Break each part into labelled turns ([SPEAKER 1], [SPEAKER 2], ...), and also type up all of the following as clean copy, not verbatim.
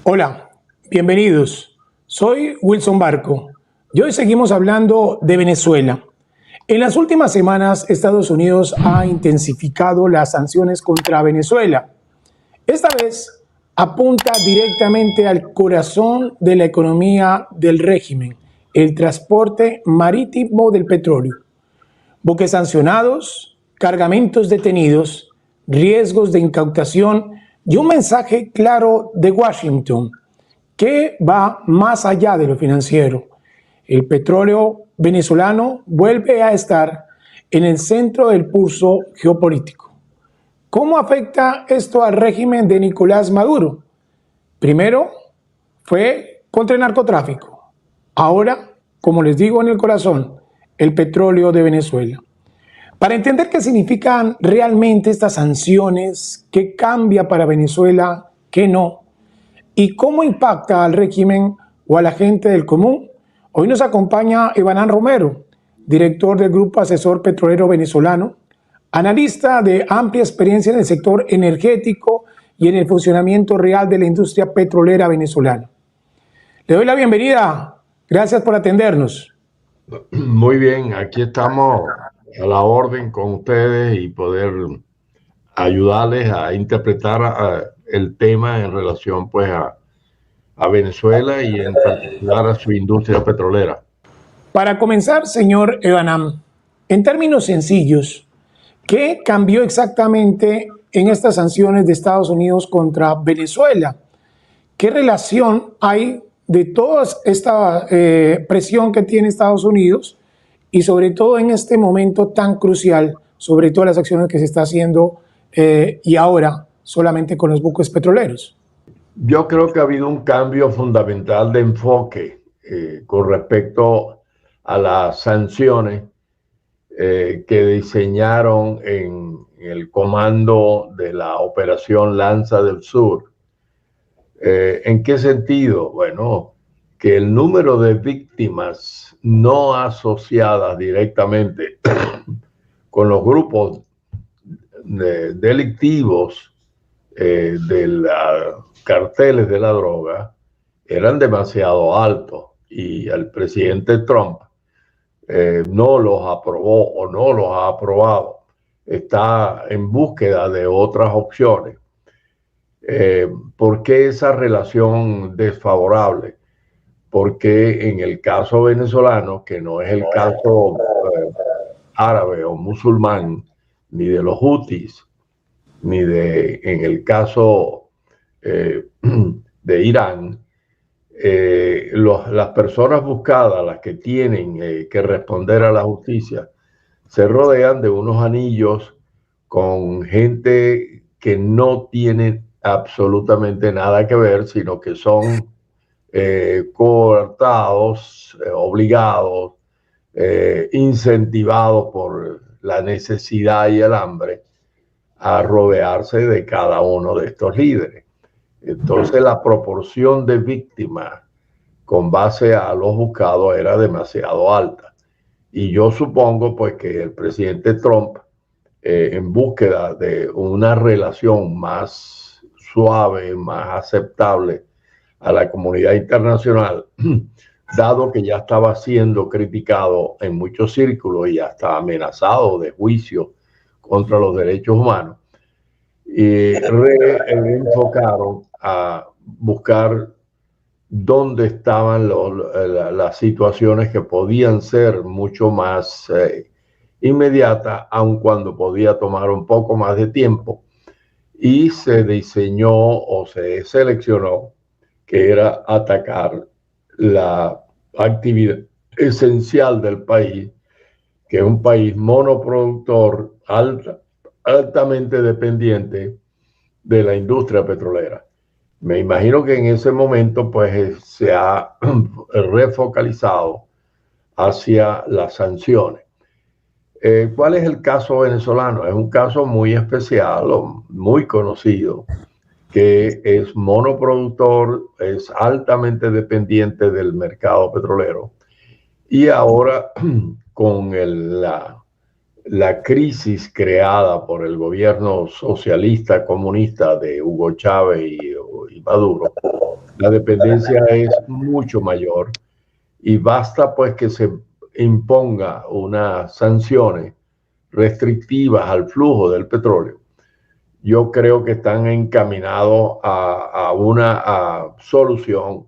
[SPEAKER 1] Hola, bienvenidos. Soy Wilson Barco y hoy seguimos hablando de Venezuela. En las últimas semanas, Estados Unidos ha intensificado las sanciones contra Venezuela. Esta vez apunta directamente al corazón de la economía del régimen, el transporte marítimo del petróleo. Buques sancionados, cargamentos detenidos, riesgos de incautación y un mensaje claro de Washington que va más allá de lo financiero. El petróleo venezolano vuelve a estar en el centro del pulso geopolítico. ¿Cómo afecta esto al régimen de Nicolás Maduro? Primero fue contra el narcotráfico. Ahora, como les digo, en el corazón, el petróleo de Venezuela. Para entender qué significan realmente estas sanciones, qué cambia para Venezuela, qué no, y cómo impacta al régimen o a la gente del común, hoy nos acompaña Evanán Romero, director del Grupo Asesor Petrolero Venezolano, analista de amplia experiencia en el sector energético y en el funcionamiento real de la industria petrolera venezolana. Le doy la bienvenida. Gracias por atendernos.
[SPEAKER 2] Muy bien, aquí estamos a la orden con ustedes y poder ayudarles a interpretar el tema en relación pues a Venezuela y en particular a su industria petrolera.
[SPEAKER 1] Para comenzar, señor Evanán, en términos sencillos, ¿qué cambió exactamente en estas sanciones de Estados Unidos contra Venezuela? ¿Qué relación hay de toda esta presión que tiene Estados Unidos y sobre todo en este momento tan crucial, sobre todas las acciones que se está haciendo y ahora solamente con los buques petroleros?
[SPEAKER 2] Yo creo que ha habido un cambio fundamental de enfoque con respecto a las sanciones que diseñaron en el comando de la Operación Lanza del Sur. ¿En qué sentido? Bueno, que el número de víctimas no asociadas directamente con los grupos delictivos de los carteles de la droga eran demasiado altos y el presidente Trump no los aprobó o no los ha aprobado. Está en búsqueda de otras opciones. ¿Por qué esa relación desfavorable? Porque en el caso venezolano, que no es el caso árabe o musulmán, ni de los hutis, ni en el caso de Irán, las personas buscadas, las que tienen que responder a la justicia, se rodean de unos anillos con gente que no tiene absolutamente nada que ver, sino que son coartados, obligados, incentivados por la necesidad y el hambre a rodearse de cada uno de estos líderes. Entonces la proporción de víctimas con base a los buscados era demasiado alta. Y yo supongo pues que el presidente Trump, en búsqueda de una relación más suave, más aceptable a la comunidad internacional, dado que ya estaba siendo criticado en muchos círculos y hasta amenazado de juicio contra los derechos humanos, y reenfocaron a buscar dónde estaban las situaciones que podían ser mucho más inmediatas, aun cuando podía tomar un poco más de tiempo, y se diseñó o se seleccionó que era atacar la actividad esencial del país, que es un país monoproductor altamente dependiente de la industria petrolera. Me imagino que en ese momento pues se ha refocalizado hacia las sanciones. ¿Cuál es el caso venezolano? Es un caso muy especial, muy conocido, que es monoproductor, es altamente dependiente del mercado petrolero y ahora con la crisis creada por el gobierno socialista comunista de Hugo Chávez y Maduro, La dependencia es mucho mayor y basta pues que se imponga unas sanciones restrictivas al flujo del petróleo. Yo creo que están encaminados a una solución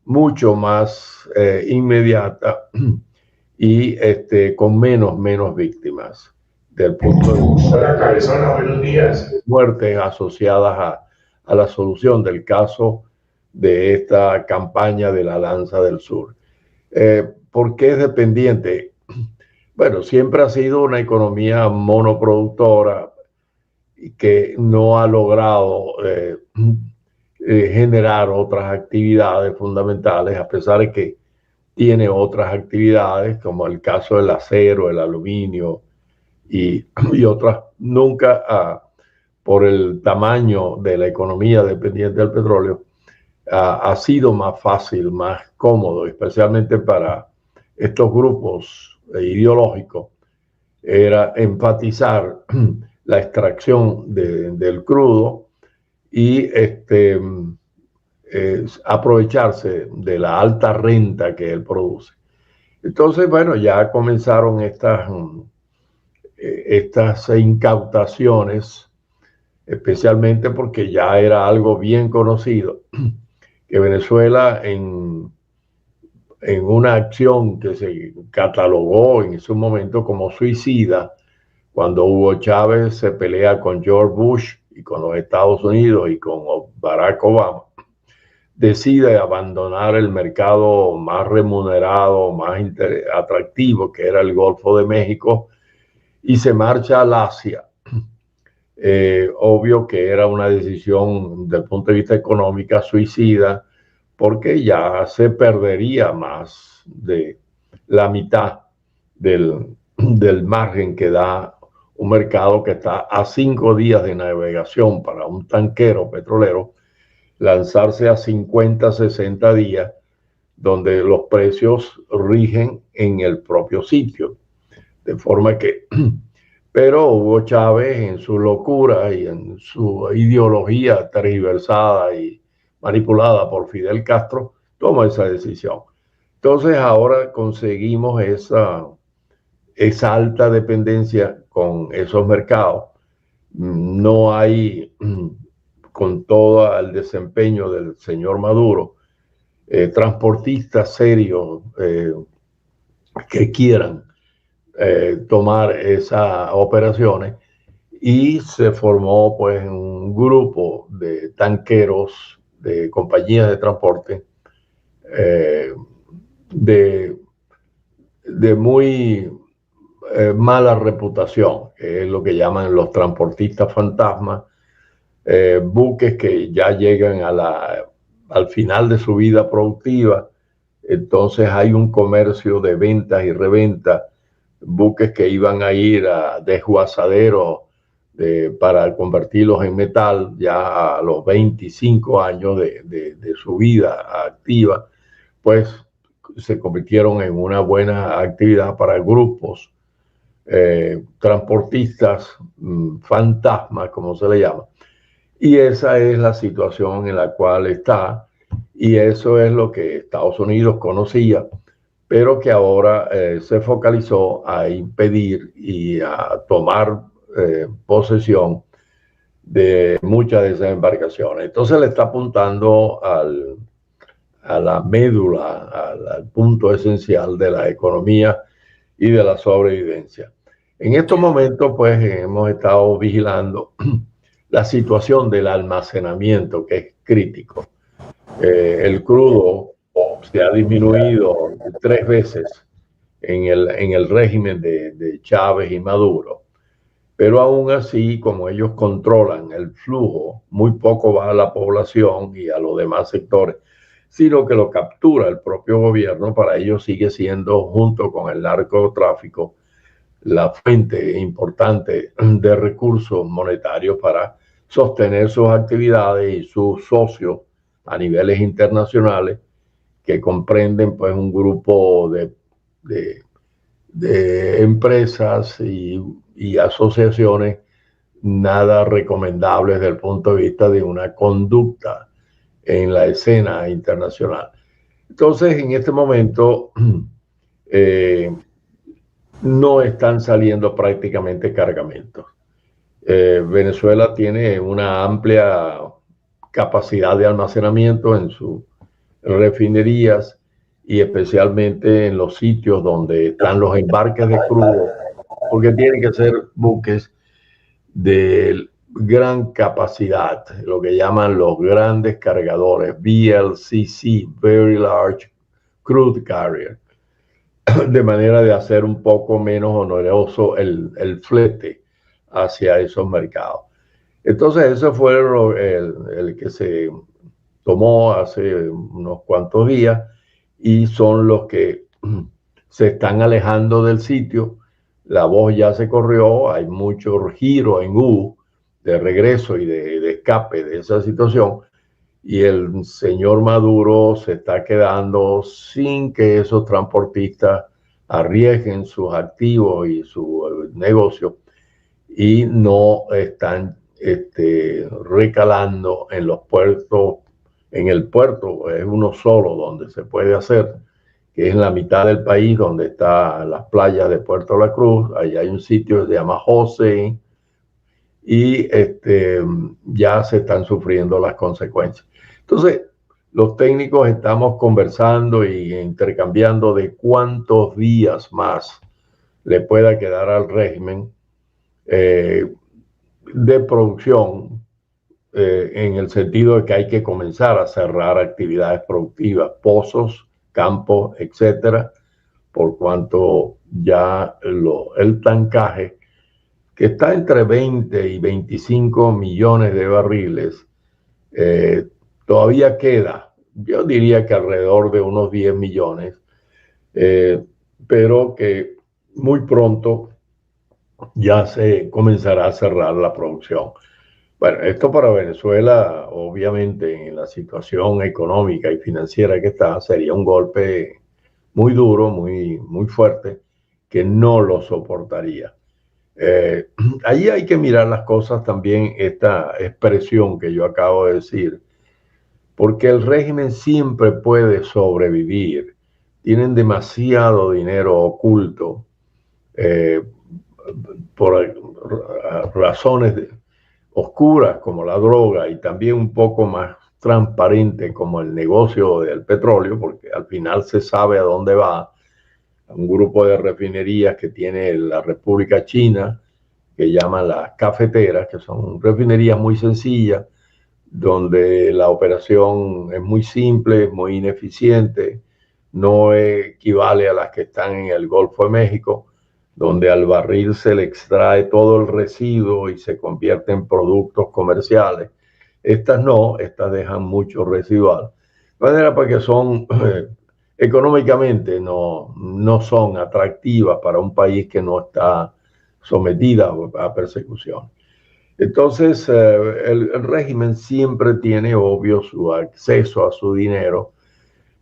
[SPEAKER 2] mucho más inmediata y con menos víctimas del punto de vista
[SPEAKER 1] Hola, cabezona, buenos días.
[SPEAKER 2] de muertes asociadas a la solución del caso de esta campaña de la Lanza del Sur. ¿Por qué es dependiente? Bueno, siempre ha sido una economía monoproductora que no ha logrado generar otras actividades fundamentales, a pesar de que tiene otras actividades, como el caso del acero, el aluminio y otras. Nunca, por el tamaño de la economía dependiente del petróleo, ha sido más fácil, más cómodo, especialmente para estos grupos ideológicos, era enfatizar la extracción del crudo y aprovecharse de la alta renta que él produce. Entonces, bueno, ya comenzaron estas incautaciones, especialmente porque ya era algo bien conocido que Venezuela en una acción que se catalogó en su momento como suicida, cuando Hugo Chávez se pelea con George Bush y con los Estados Unidos y con Barack Obama, decide abandonar el mercado más remunerado, más atractivo, que era el Golfo de México, y se marcha al Asia. Obvio que era una decisión desde el punto de vista económico suicida, porque ya se perdería más de la mitad del margen que da un mercado que está a 5 días de navegación para un tanquero petrolero, lanzarse a 50, 60 días, donde los precios rigen en el propio sitio. De forma que, pero Hugo Chávez, en su locura y en su ideología tergiversada y manipulada por Fidel Castro, toma esa decisión. Entonces ahora conseguimos esa alta dependencia con esos mercados. No hay, con todo el desempeño del señor Maduro, transportistas serios que quieran tomar esas operaciones, y se formó pues un grupo de tanqueros, de compañías de transporte de muy mala reputación, que es lo que llaman los transportistas fantasmas, buques que ya llegan al final de su vida productiva. Entonces hay un comercio de ventas y reventas, buques que iban a ir a desguazaderos para convertirlos en metal ya a los 25 años de su vida activa, pues se convirtieron en una buena actividad para grupos transportistas fantasmas, como se le llama. Y esa es la situación en la cual está, y eso es lo que Estados Unidos conocía, pero que ahora se focalizó a impedir y a tomar posesión de muchas de esas embarcaciones. Entonces le está apuntando a la médula, al punto esencial de la economía y de la sobrevivencia. En estos momentos, pues, hemos estado vigilando la situación del almacenamiento, que es crítico. El crudo se ha disminuido 3 veces en el régimen de Chávez y Maduro, pero aún así, como ellos controlan el flujo, muy poco va a la población y a los demás sectores, sino que lo captura el propio gobierno. Para ellos sigue siendo, junto con el narcotráfico, la fuente importante de recursos monetarios para sostener sus actividades y sus socios a niveles internacionales, que comprenden pues un grupo de empresas y asociaciones nada recomendables desde el punto de vista de una conducta en la escena internacional. Entonces, en este momento, no están saliendo prácticamente cargamentos. Venezuela tiene una amplia capacidad de almacenamiento en sus refinerías y especialmente en los sitios donde están los embarques de crudo, porque tienen que ser buques de gran capacidad, lo que llaman los grandes cargadores, VLCC, Very Large Crude Carrier, de manera de hacer un poco menos oneroso el flete hacia esos mercados. Entonces ese fue el que se tomó hace unos cuantos días y son los que se están alejando del sitio. La voz ya se corrió, hay mucho giro en U de regreso y de escape de esa situación, y el señor Maduro se está quedando sin que esos transportistas arriesguen sus activos y su negocio y no están recalando en los puertos. En el puerto es uno solo donde se puede hacer, que es en la mitad del país donde están las playas de Puerto La Cruz. Ahí hay un sitio que se llama José y ya se están sufriendo las consecuencias. Entonces, los técnicos estamos conversando y intercambiando de cuántos días más le pueda quedar al régimen de producción, en el sentido de que hay que comenzar a cerrar actividades productivas, pozos, campos, etcétera, por cuanto ya el tancaje, que está entre 20 y 25 millones de barriles, todavía queda, yo diría que alrededor de unos 10 millones, pero que muy pronto ya se comenzará a cerrar la producción. Bueno, esto para Venezuela, obviamente, en la situación económica y financiera que está, sería un golpe muy duro, muy, muy fuerte, que no lo soportaría. Allí hay que mirar las cosas también, esta expresión que yo acabo de decir, porque el régimen siempre puede sobrevivir. Tienen demasiado dinero oculto por razones oscuras como la droga y también un poco más transparente como el negocio del petróleo, porque al final se sabe a dónde va. Un grupo de refinerías que tiene la República China, que llaman las cafeteras, que son refinerías muy sencillas, donde la operación es muy simple, muy ineficiente, no equivale a las que están en el Golfo de México, donde al barril se le extrae todo el residuo y se convierte en productos comerciales. Estas no, estas dejan mucho residual. De manera porque son, económicamente no son atractivas para un país que no está sometida a persecución. Entonces, el régimen siempre tiene, obvio, su acceso a su dinero,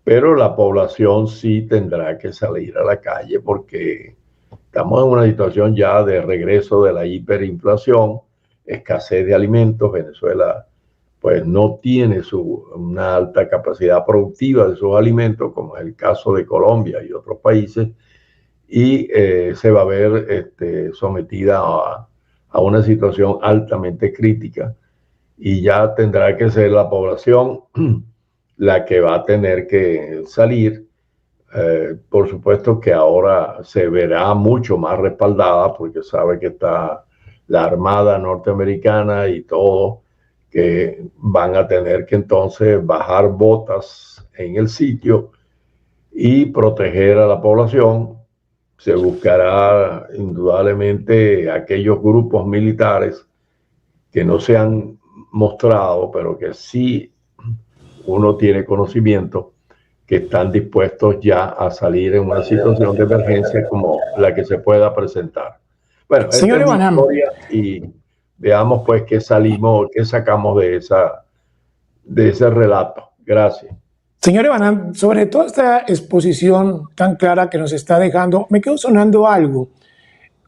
[SPEAKER 2] pero la población sí tendrá que salir a la calle porque estamos en una situación ya de regreso de la hiperinflación, escasez de alimentos. Venezuela pues no tiene una alta capacidad productiva de sus alimentos, como es el caso de Colombia y otros países, y se va a ver sometida a una situación altamente crítica, y ya tendrá que ser la población la que va a tener que salir. Por supuesto que ahora se verá mucho más respaldada porque sabe que está la Armada norteamericana y todo, que van a tener que entonces bajar botas en el sitio y proteger a la población. Se buscará indudablemente aquellos grupos militares que no se han mostrado, pero que sí uno tiene conocimiento, que están dispuestos ya a salir en una situación de emergencia como la que se pueda presentar. Bueno, esta
[SPEAKER 1] Señor
[SPEAKER 2] es mi
[SPEAKER 1] Evanam,
[SPEAKER 2] historia y veamos pues qué sacamos de ese relato. Gracias.
[SPEAKER 1] señor Evanam, sobre toda esta exposición tan clara que nos está dejando, me quedó sonando algo.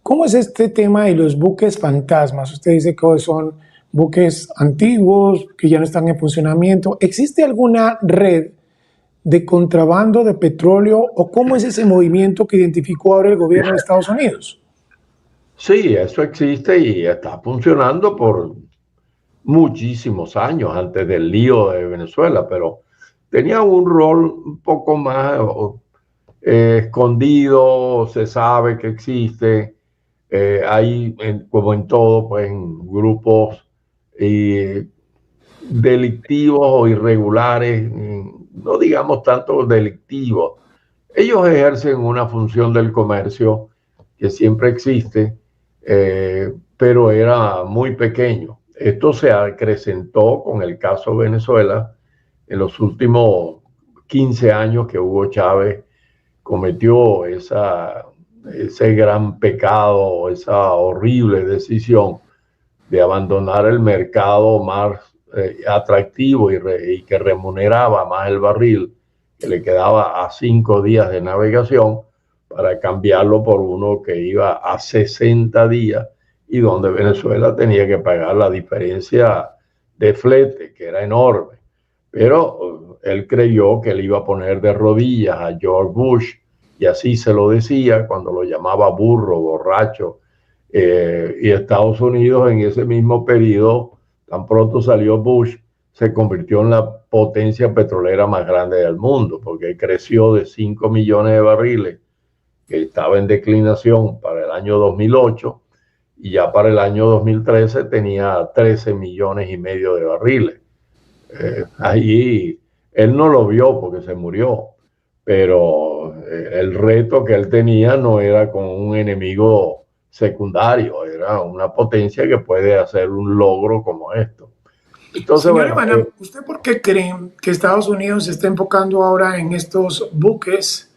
[SPEAKER 1] ¿Cómo es este tema de los buques fantasmas? Usted dice que son buques antiguos que ya no están en funcionamiento. ¿Existe alguna red de contrabando de petróleo o cómo es ese movimiento que identificó ahora el gobierno de Estados Unidos?
[SPEAKER 2] Sí, eso existe y está funcionando por muchísimos años antes del lío de Venezuela, pero tenía un rol un poco más escondido, se sabe que existe, hay como en todo, pues en grupos delictivos o irregulares, no digamos tanto delictivos. Ellos ejercen una función del comercio que siempre existe, pero era muy pequeño. Esto se acrecentó con el caso Venezuela en los últimos 15 años que Hugo Chávez cometió ese gran pecado, esa horrible decisión de abandonar el mercado más atractivo y que remuneraba más el barril, que le quedaba a 5 días de navegación, para cambiarlo por uno que iba a 60 días y donde Venezuela tenía que pagar la diferencia de flete, que era enorme. Pero él creyó que le iba a poner de rodillas a George Bush, y así se lo decía cuando lo llamaba burro, borracho. Y Estados Unidos en ese mismo periodo, tan pronto salió Bush, se convirtió en la potencia petrolera más grande del mundo, porque creció de 5 millones de barriles, que estaba en declinación para el año 2008, y ya para el año 2013 tenía 13 millones y medio de barriles. Allí él no lo vio porque se murió, pero el reto que él tenía no era con un enemigo secundario, era una potencia que puede hacer un logro como esto. Entonces,
[SPEAKER 1] Señor
[SPEAKER 2] bueno,
[SPEAKER 1] Ivana, ¿usted por qué cree que Estados Unidos se está enfocando ahora en estos buques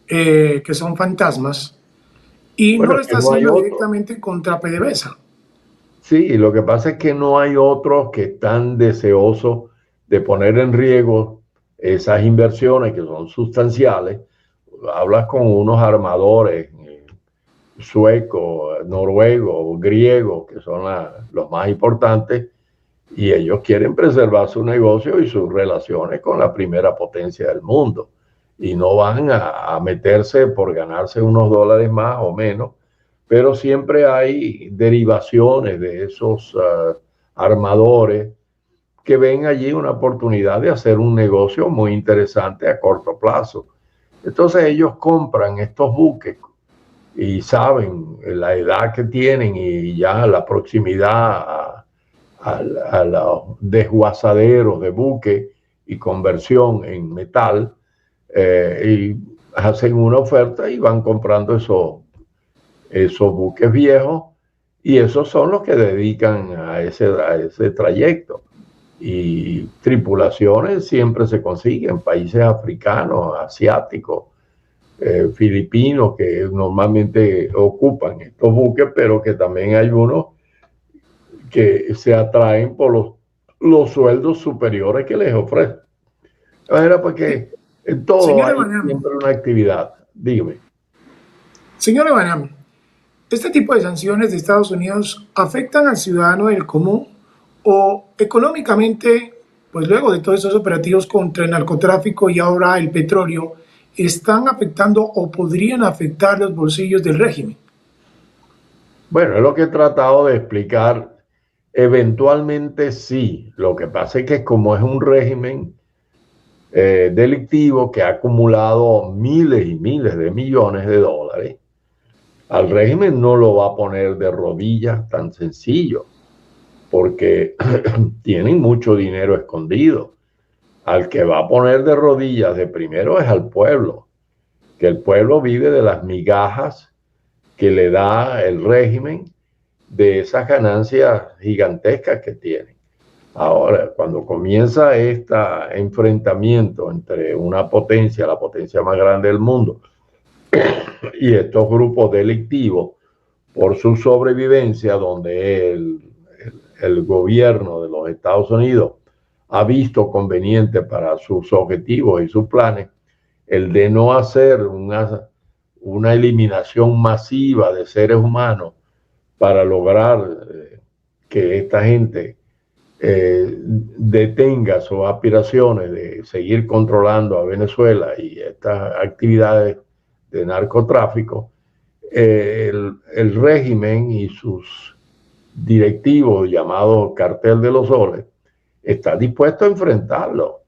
[SPEAKER 1] que son fantasmas y no
[SPEAKER 2] bueno,
[SPEAKER 1] lo
[SPEAKER 2] que
[SPEAKER 1] está
[SPEAKER 2] no hay
[SPEAKER 1] haciendo
[SPEAKER 2] otro.
[SPEAKER 1] directamente contra PDVSA?
[SPEAKER 2] Sí, lo que pasa es que no hay otros que están deseosos de poner en riesgo esas inversiones que son sustanciales. Hablas con unos armadores suecos, noruegos, griegos, que son los más importantes, y ellos quieren preservar su negocio y sus relaciones con la primera potencia del mundo. Y no van a meterse por ganarse unos dólares más o menos, pero siempre hay derivaciones de esos armadores que ven allí una oportunidad de hacer un negocio muy interesante a corto plazo. Entonces ellos compran estos buques y saben la edad que tienen y ya la proximidad a los desguazaderos de buque y conversión en metal, y hacen una oferta y van comprando esos buques viejos, y esos son los que dedican a ese trayecto. Y tripulaciones siempre se consiguen, países africanos, asiáticos, filipinos, que normalmente ocupan estos buques, pero que también hay unos que se atraen por los sueldos superiores que les ofrecen. Era porque en todo
[SPEAKER 1] Señor
[SPEAKER 2] hay
[SPEAKER 1] Ivana,
[SPEAKER 2] siempre una actividad. Dígame.
[SPEAKER 1] señor Ivana, ¿este tipo de sanciones de Estados Unidos afectan al ciudadano del común o económicamente, pues luego de todos estos operativos contra el narcotráfico y ahora el petróleo, están afectando o podrían afectar los bolsillos del régimen?
[SPEAKER 2] Bueno, es lo que he tratado de explicar. Eventualmente sí. Lo que pasa es que como es un régimen delictivo que ha acumulado miles y miles de millones de dólares, al régimen no lo va a poner de rodillas tan sencillo, porque tienen mucho dinero escondido. Al que va a poner de rodillas de primero es al pueblo, que el pueblo vive de las migajas que le da el régimen, de esas ganancias gigantescas que tienen. Ahora, cuando comienza este enfrentamiento entre una potencia, la potencia más grande del mundo, y estos grupos delictivos, por su sobrevivencia, donde el gobierno de los Estados Unidos ha visto conveniente para sus objetivos y sus planes el de no hacer una eliminación masiva de seres humanos para lograr que esta gente detenga sus aspiraciones de seguir controlando a Venezuela y estas actividades de narcotráfico, el régimen y sus directivos llamados Cartel de los Soles está dispuesto a enfrentarlo,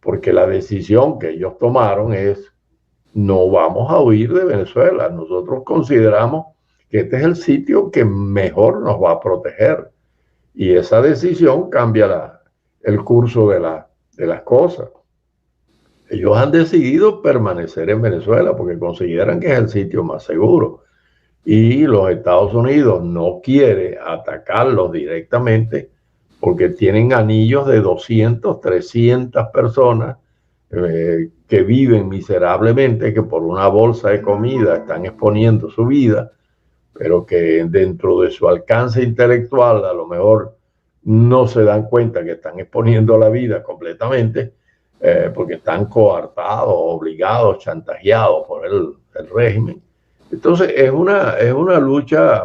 [SPEAKER 2] porque la decisión que ellos tomaron es: no vamos a huir de Venezuela, nosotros consideramos que este es el sitio que mejor nos va a proteger. Y esa decisión cambia el curso de las cosas. Ellos han decidido permanecer en Venezuela porque consideran que es el sitio más seguro. Y los Estados Unidos no quiere atacarlos directamente porque tienen anillos de 200, 300 personas que viven miserablemente, que por una bolsa de comida están exponiendo su vida, pero que dentro de su alcance intelectual a lo mejor no se dan cuenta que están exponiendo la vida completamente, porque están coartados, obligados, chantajeados por el régimen. Entonces es una lucha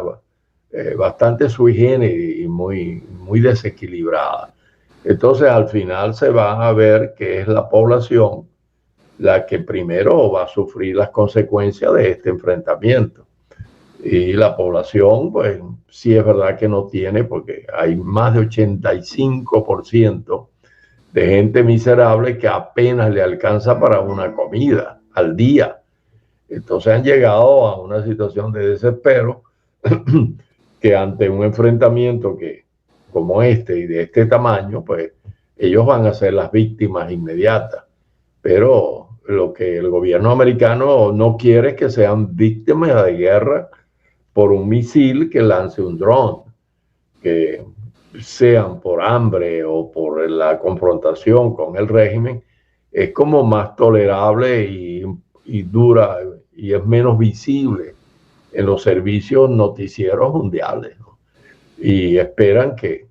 [SPEAKER 2] bastante sui generis y muy desequilibrada. Entonces al final se va a ver que es la población la que primero va a sufrir las consecuencias de este enfrentamiento. Y la población, pues sí es verdad que no tiene, porque hay más de 85% de gente miserable que apenas le alcanza para una comida al día. Entonces han llegado a una situación de desespero que ante un enfrentamiento como este y de este tamaño, pues ellos van a ser las víctimas inmediatas. Pero lo que el gobierno americano no quiere es que sean víctimas de guerra por un misil que lance un dron, que sean por hambre o por la confrontación con el régimen, es como más tolerable y dura y es menos visible en los servicios noticieros mundiales, ¿no? Y esperan que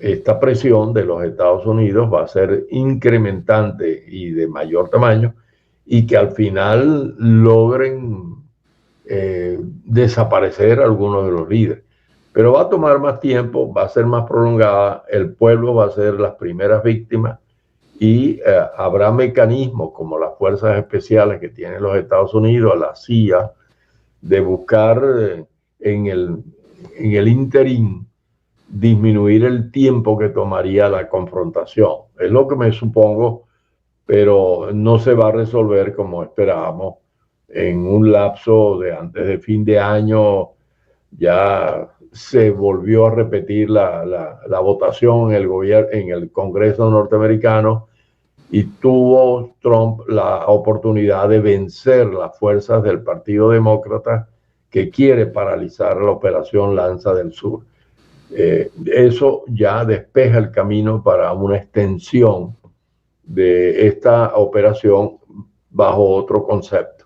[SPEAKER 2] esta presión de los Estados Unidos va a ser incrementante y de mayor tamaño, y que al final logren desaparecer algunos de los líderes. Pero va a tomar más tiempo, va a ser más prolongada, el pueblo va a ser las primeras víctimas, y habrá mecanismos como las fuerzas especiales que tienen los Estados Unidos, la CIA, de buscar en el interín disminuir el tiempo que tomaría la confrontación. Es lo que me supongo, pero no se va a resolver como esperábamos en un lapso de antes de fin de año. Ya se volvió a repetir la votación en el Congreso norteamericano, y tuvo Trump la oportunidad de vencer las fuerzas del Partido Demócrata, que quiere paralizar la operación Lanza del Sur. Eso ya despeja el camino para una extensión de esta operación bajo otro concepto.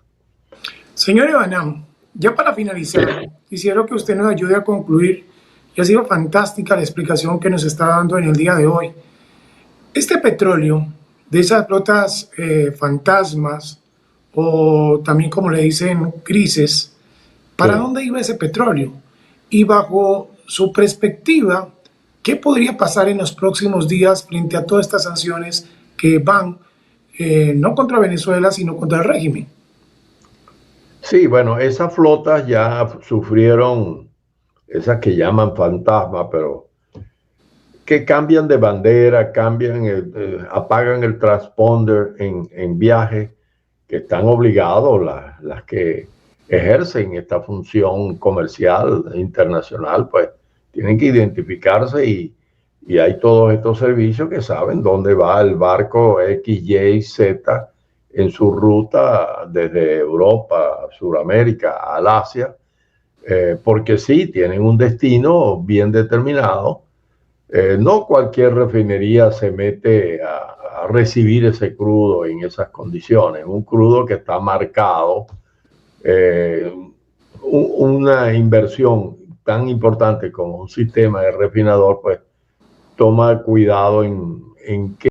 [SPEAKER 1] Señor Evanam, ya para finalizar, quisiera que usted nos ayude a concluir, y ha sido fantástica la explicación que nos está dando en el día de hoy. Este petróleo de esas flotas fantasmas, o también como le dicen, grises, ¿para dónde iba ese petróleo? Y bajo su perspectiva, ¿qué podría pasar en los próximos días frente a todas estas sanciones que van no contra Venezuela, sino contra el régimen?
[SPEAKER 2] Sí, bueno, esas flotas ya sufrieron, esas que llaman fantasma, pero que cambian de bandera, apagan el transponder en viaje, que están obligados las que ejercen esta función comercial internacional, pues tienen que identificarse, y hay todos estos servicios que saben dónde va el barco X, Y, Z en su ruta desde Europa, Sudamérica, al Asia, porque sí, tienen un destino bien determinado. No cualquier refinería se mete a recibir ese crudo en esas condiciones. Un crudo que está marcado, una inversión tan importante como un sistema de refinador, pues toma cuidado en qué